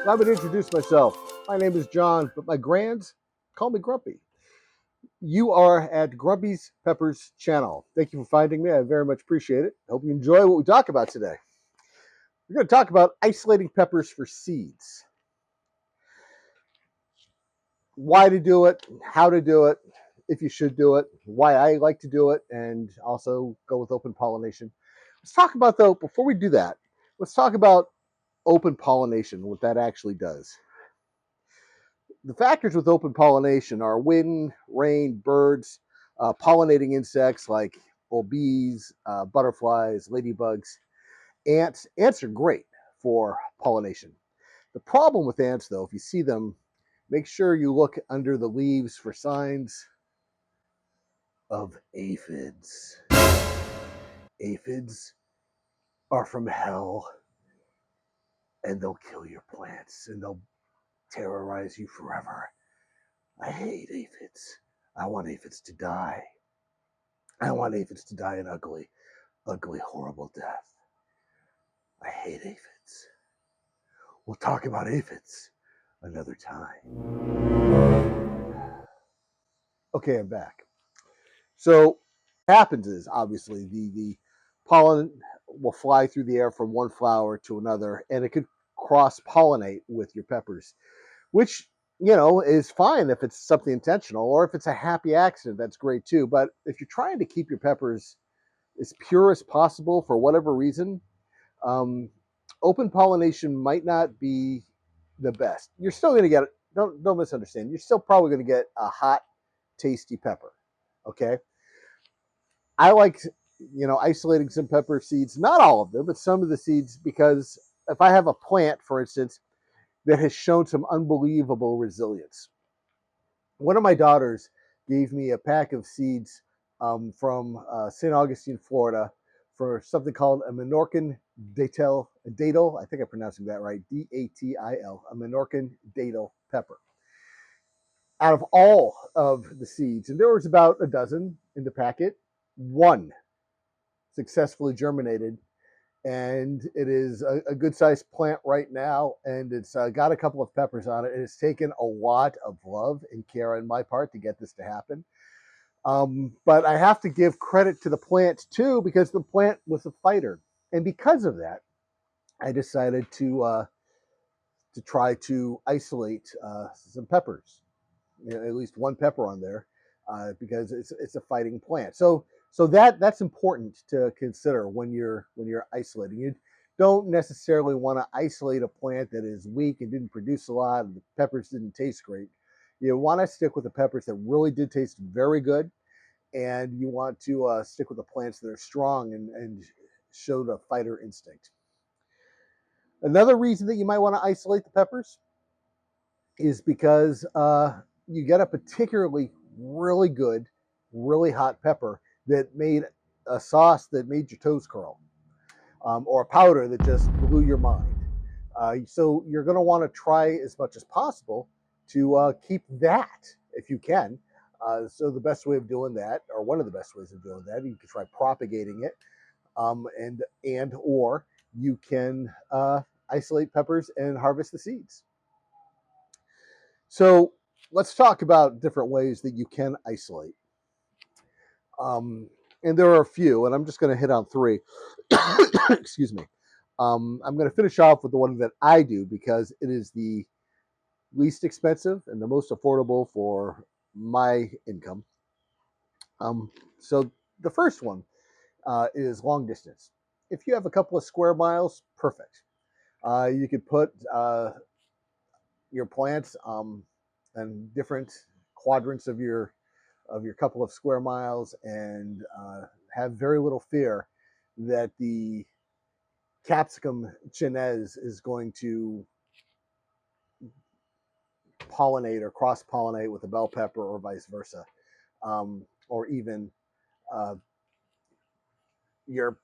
I'm going to introduce myself. My name is John, but my grands call me Grumpy. You are at Grumpy's Peppers channel. Thank you for finding me. I very much appreciate it. Hope you enjoy what we talk about today. We're going to talk about isolating peppers for seeds. Why to do it, how to do it, if you should do it, why I like to do it, and also go with open pollination. Let's talk about, though, before we do that, let's talk about open pollination, what that actually does. The factors with open pollination are wind, rain, birds, pollinating insects like bees, butterflies, ladybugs, ants. Ants are great for pollination. The problem with ants, though, if you see them, make sure you look under the leaves for signs of aphids. Aphids are from hell, and they'll kill your plants, and they'll terrorize you forever. I hate aphids. I want aphids to die. I want aphids to die an ugly, horrible death. I hate aphids. We'll talk about aphids another time. Okay, I'm back. So what happens is, obviously, the pollen will fly through the air from one flower to another, and it could cross-pollinate with your peppers, which, is fine if it's something intentional, or if it's a happy accident, that's great too. But if you're trying to keep your peppers as pure as possible for whatever reason, open pollination might not be the best. You're still going to get, don't misunderstand, you're still probably going to get a hot, tasty pepper. Okay. I like, isolating some pepper seeds, not all of them, but some of the seeds, because if I have a plant, for instance, that has shown some unbelievable resilience. One of my daughters gave me a pack of seeds from St. Augustine, Florida, for something called a Menorcan datil. I think I'm pronouncing that right. Datil, a Menorcan datil pepper. Out of all of the seeds, and there was about a dozen in the packet, one successfully germinated, and it is a good-sized plant right now, and it's got a couple of peppers on it. It has taken a lot of love and care on my part to get this to happen. But I have to give credit to the plant too, because the plant was a fighter, and because of that, I decided to try to isolate some peppers, at least one pepper on there, because it's a fighting plant. So that's important to consider when you're isolating. You don't necessarily want to isolate a plant that is weak and didn't produce a lot, and the peppers didn't taste great. You want to stick with the peppers that really did taste very good, and you want to stick with the plants that are strong and show the fighter instinct. Another reason that you might want to isolate the peppers is because you get a particularly really good, really hot pepper that made a sauce that made your toes curl, or a powder that just blew your mind. So you're going to want to try as much as possible to keep that if you can. So the best way of doing that, or one of the best ways of doing that, you can try propagating it, and or you can isolate peppers and harvest the seeds. So let's talk about different ways that you can isolate. And there are a few, and I'm just going to hit on three. Excuse me. I'm going to finish off with the one that I do because it is the least expensive and the most affordable for my income. So the first one is long distance. If you have a couple of square miles, perfect. You could put your plants in different quadrants of your couple of square miles, and have very little fear that the capsicum chinese is going to pollinate or cross-pollinate with a bell pepper, or vice versa, or even your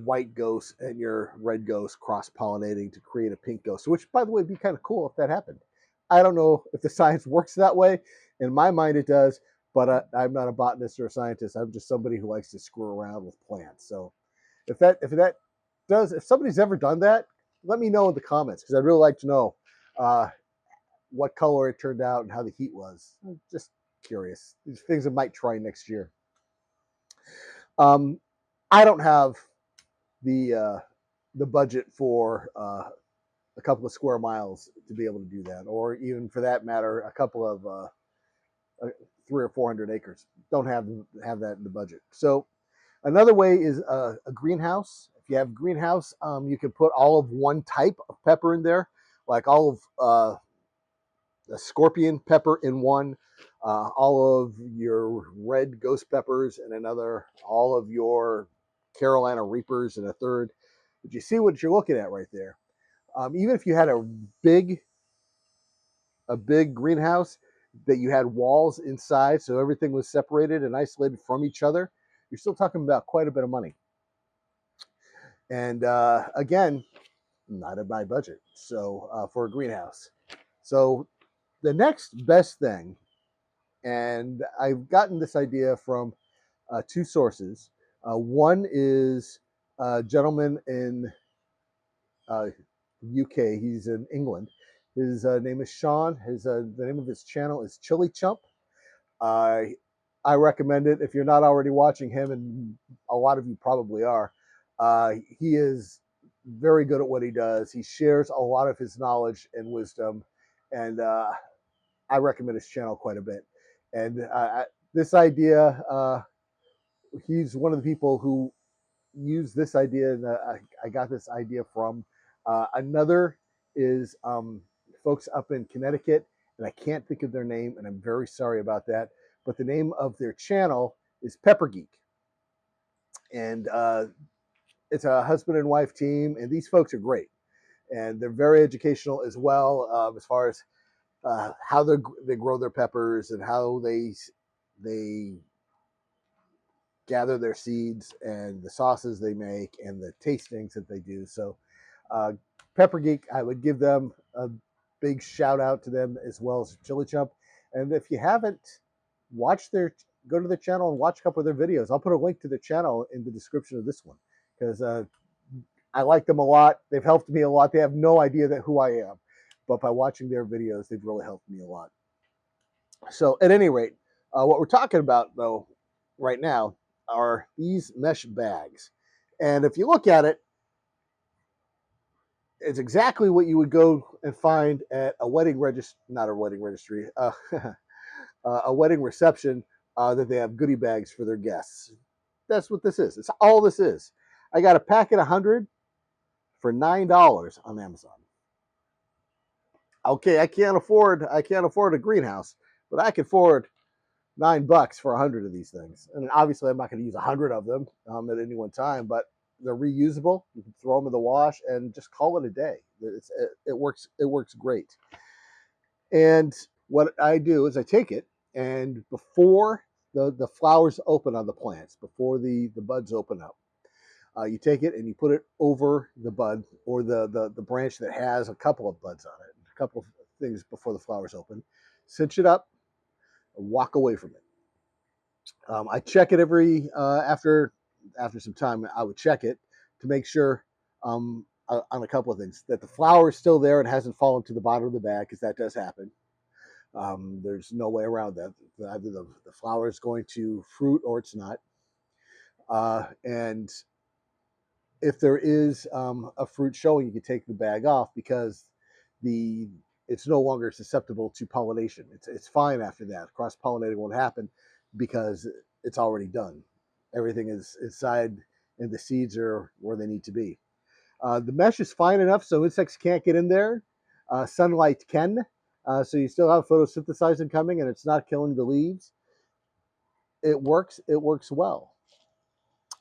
white ghost and your red ghost cross-pollinating to create a pink ghost, which, by the way, would be kind of cool if that happened. I don't know if the science works that way. In my mind, it does, but I'm not a botanist or a scientist. I'm just somebody who likes to screw around with plants. So if somebody's ever done that, let me know in the comments, because I'd really like to know uh, what color it turned out and how the heat was. I'm just curious. These things I might try next year. Um, I don't have the budget for a couple of square miles to be able to do that, or even for that matter, a couple of 300 or 400 acres. Don't have that in the budget. So another way is a greenhouse. If you have a greenhouse, you can put all of one type of pepper in there, like all of the scorpion pepper in one, all of your red ghost peppers in another, all of your Carolina Reapers in a third. But you see what you're looking at right there. Even if you had big a big greenhouse that you had walls inside, so everything was separated and isolated from each other, you're still talking about quite a bit of money. And again, not in my budget. So for a greenhouse, so the next best thing, and I've gotten this idea from two sources. One is a gentleman in UK. He's in England. His name is Sean. The name of his channel is Chili Chump. I I recommend it if you're not already watching him, and a lot of you probably are. He is very good at what he does. He shares a lot of his knowledge and wisdom, and I recommend his channel quite a bit. And this idea, he's one of the people who used this idea, and I got this idea from. Another is folks up in Connecticut, and I can't think of their name, and I'm very sorry about that. But the name of their channel is Pepper Geek, and it's a husband and wife team, and these folks are great, and they're very educational as well, as far as how they grow their peppers and how they gather their seeds and the sauces they make and the tastings that they do. So, uh, Pepper Geek, I would give them a big shout out to them as well as Chili Chump. And if you haven't watched go to their channel and watch a couple of their videos. I'll put a link to their channel in the description of this one because I like them a lot. They've helped me a lot. They have no idea who I am, but by watching their videos, they've really helped me a lot. So, at any rate, what we're talking about though right now are these mesh bags. And if you look at it, it's exactly what you would go and find at a wedding registry, not a wedding registry, a wedding reception that they have goodie bags for their guests. That's what this is. It's all this is. I got a packet of 100 for $9 on Amazon. Okay, I can't afford a greenhouse, but I can afford $9 for 100 of these things. And obviously, I'm not going to use 100 of them at any one time, but they're reusable. You can throw them in the wash and just call it a day. It works. It works great. And what I do is I take it, and before the flowers open on the plants, before the buds open up, you take it and you put it over the bud or the branch that has a couple of buds on it, a couple of things before the flowers open. Cinch it up, and walk away from it. I check it every after some time. I would check it to make sure on a couple of things that the flower is still there and hasn't fallen to the bottom of the bag because that does happen. There's no way around that. Either the flower is going to fruit or it's not. And if there is a fruit showing, you can take the bag off because it's no longer susceptible to pollination. It's fine after that. Cross pollinating won't happen because it's already done. Everything is inside, and the seeds are where they need to be. The mesh is fine enough so insects can't get in there. Sunlight can, so you still have photosynthesizing coming, and it's not killing the leaves. It works. It works well.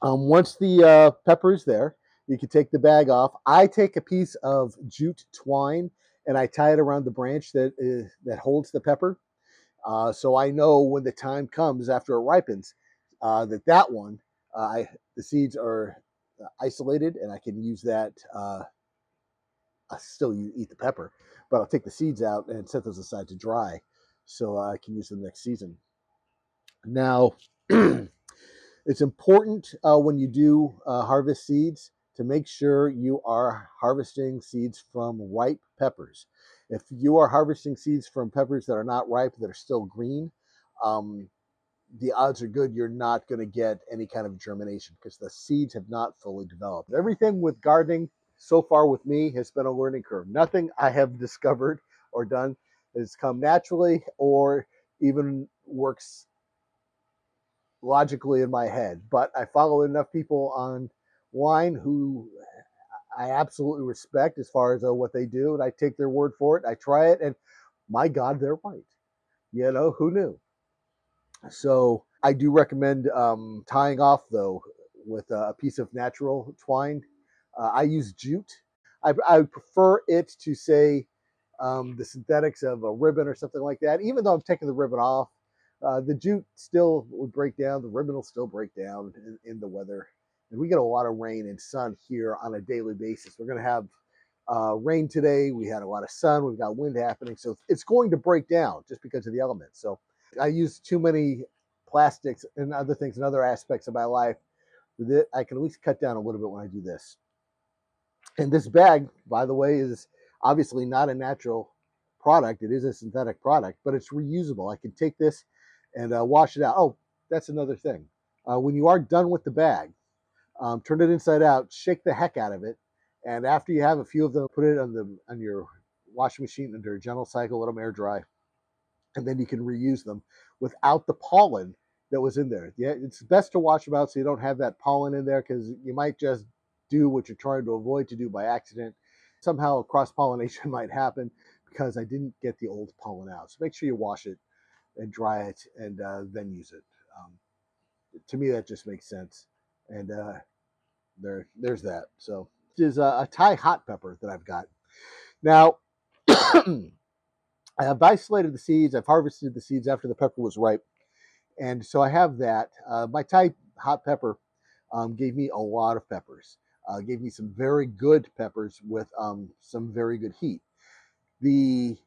Once the pepper is there, you can take the bag off. I take a piece of jute twine and I tie it around the branch that holds the pepper. So I know when the time comes after it ripens that one, the seeds are isolated and I can use that. I still eat the pepper, but I'll take the seeds out and set those aside to dry so I can use them next season. Now, it's important when you do harvest seeds to make sure you are harvesting seeds from ripe peppers. If you are harvesting seeds from peppers that are not ripe, that are still green, um, the odds are good you're not going to get any kind of germination because the seeds have not fully developed. Everything with gardening so far with me has been a learning curve. Nothing I have discovered or done has come naturally or even works logically in my head. But I follow enough people online who I absolutely respect as far as what they do, and I take their word for it. I try it, and my God, they're right. Who knew? So I do recommend tying off though with a piece of natural twine. I use jute. I prefer it to say the synthetics of a ribbon or something like that. Even though I'm taking the ribbon off, the jute still would break down. The ribbon will still break down in the weather. And we get a lot of rain and sun here on a daily basis. We're going to have rain today. We had a lot of sun. We've got wind happening. So it's going to break down just because of the elements. So I use too many plastics and other things and other aspects of my life that I can at least cut down a little bit when I do this. And this bag, by the way, is obviously not a natural product. It is a synthetic product, but it's reusable. I can take this and wash it out. Oh, that's another thing. When you are done with the bag, turn it inside out, shake the heck out of it, and after you have a few of them, put it on your washing machine under a gentle cycle, let them air dry, and then you can reuse them without the pollen that was in there. Yeah, it's best to wash them out so you don't have that pollen in there because you might just do what you're trying to avoid to do by accident. Somehow cross pollination might happen because I didn't get the old pollen out. So make sure you wash it and dry it and then use it. Um, to me, that just makes sense. And there's that. So this is a Thai hot pepper that I've got. Now, I have isolated the seeds. I've harvested the seeds after the pepper was ripe. And so I have that. My Thai hot pepper gave me a lot of peppers. Gave me some very good peppers with some very good heat. The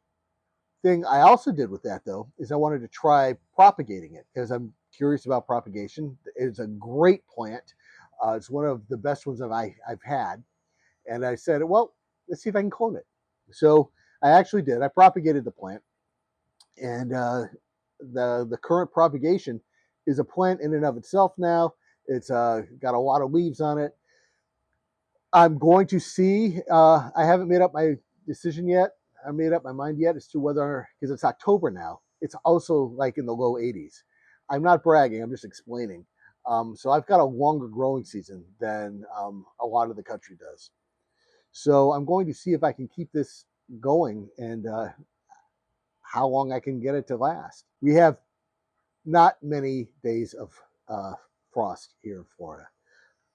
thing I also did with that, though, is I wanted to try propagating it because I'm curious about propagation. It's a great plant. It's one of the best ones that I've had. And I said, well, let's see if I can clone it. So I actually did. I propagated the plant. And the current propagation is a plant in and of itself now. It's got a lot of leaves on it. I'm going to see. I haven't made up my decision yet. I made up my mind yet as to whether, because it's October now, it's also like in the low 80s. I'm not bragging. I'm just explaining. So I've got a longer growing season than a lot of the country does. So I'm going to see if I can keep this going and how long I can get it to last. We have not many days of frost here in Florida.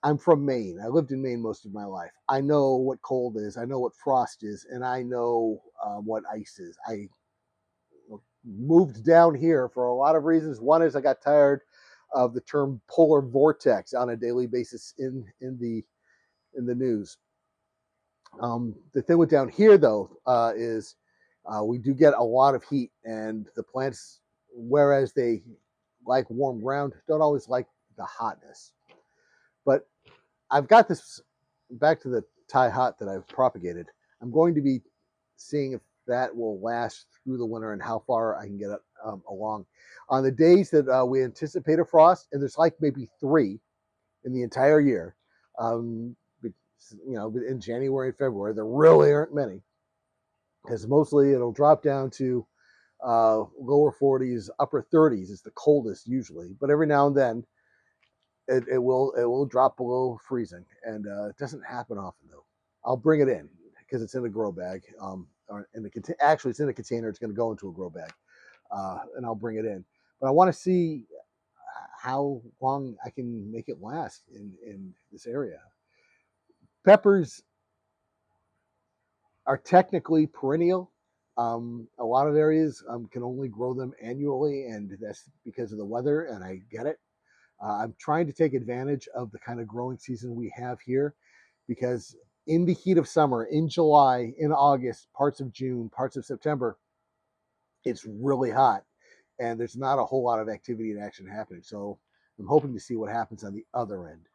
I'm from Maine. I lived in Maine most of my life. I know what cold is. I know what frost is, and I know what ice is. I moved down here for a lot of reasons. One is I got tired of the term polar vortex on a daily basis in the news. The thing with down here though is we do get a lot of heat, and the plants, whereas they like warm ground, don't always like the hotness. But I've got this back to the Thai hot that I've propagated. I'm going to be seeing if that will last through the winter and how far I can get it along. On the days that we anticipate a frost, and there's like maybe 3 in the entire year, um, in January and February, there really aren't many because mostly it'll drop down to lower 40s, upper 30s is the coldest usually, but every now and then it will drop below freezing, and it doesn't happen often though. I'll bring it in because it's in a grow bag, or actually it's in a container. It's going to go into a grow bag, and I'll bring it in. But I want to see how long I can make it last in this area. Peppers are technically perennial. A lot of areas can only grow them annually, and that's because of the weather, and I get it. I'm trying to take advantage of the kind of growing season we have here because in the heat of summer, in July, in August, parts of June, parts of September, it's really hot and there's not a whole lot of activity and action happening. So I'm hoping to see what happens on the other end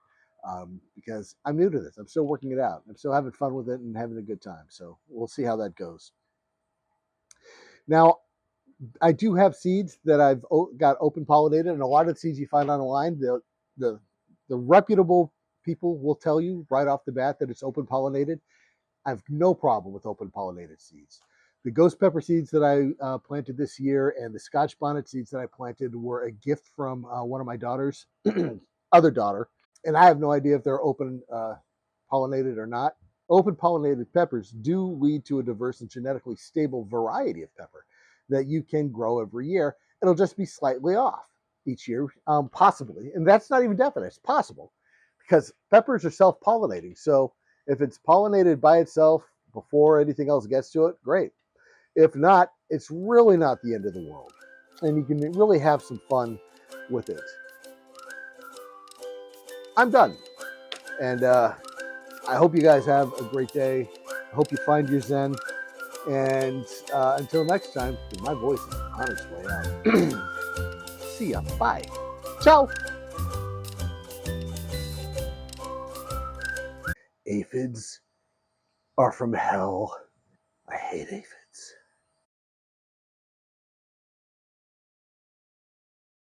because I'm new to this. I'm still working it out. I'm still having fun with it and having a good time. So we'll see how that goes. Now, I do have seeds that I've got open pollinated, and a lot of the seeds you find online, the the reputable people will tell you right off the bat that it's open pollinated. I have no problem with open pollinated seeds. The ghost pepper seeds that I planted this year and the Scotch bonnet seeds that I planted were a gift from one of my daughters, other daughter, and I have no idea if they're open pollinated or not. Open pollinated peppers do lead to a diverse and genetically stable variety of pepper that you can grow every year. It'll just be slightly off each year, possibly. And that's not even definite, it's possible because peppers are self pollinating. So if it's pollinated by itself before anything else gets to it, great. If not, it's really not the end of the world. And you can really have some fun with it. I'm done. And I hope you guys have a great day. I hope you find your Zen. And until next time, my voice is on its way out. See ya. Bye. Ciao. Aphids are from hell. I hate aphids.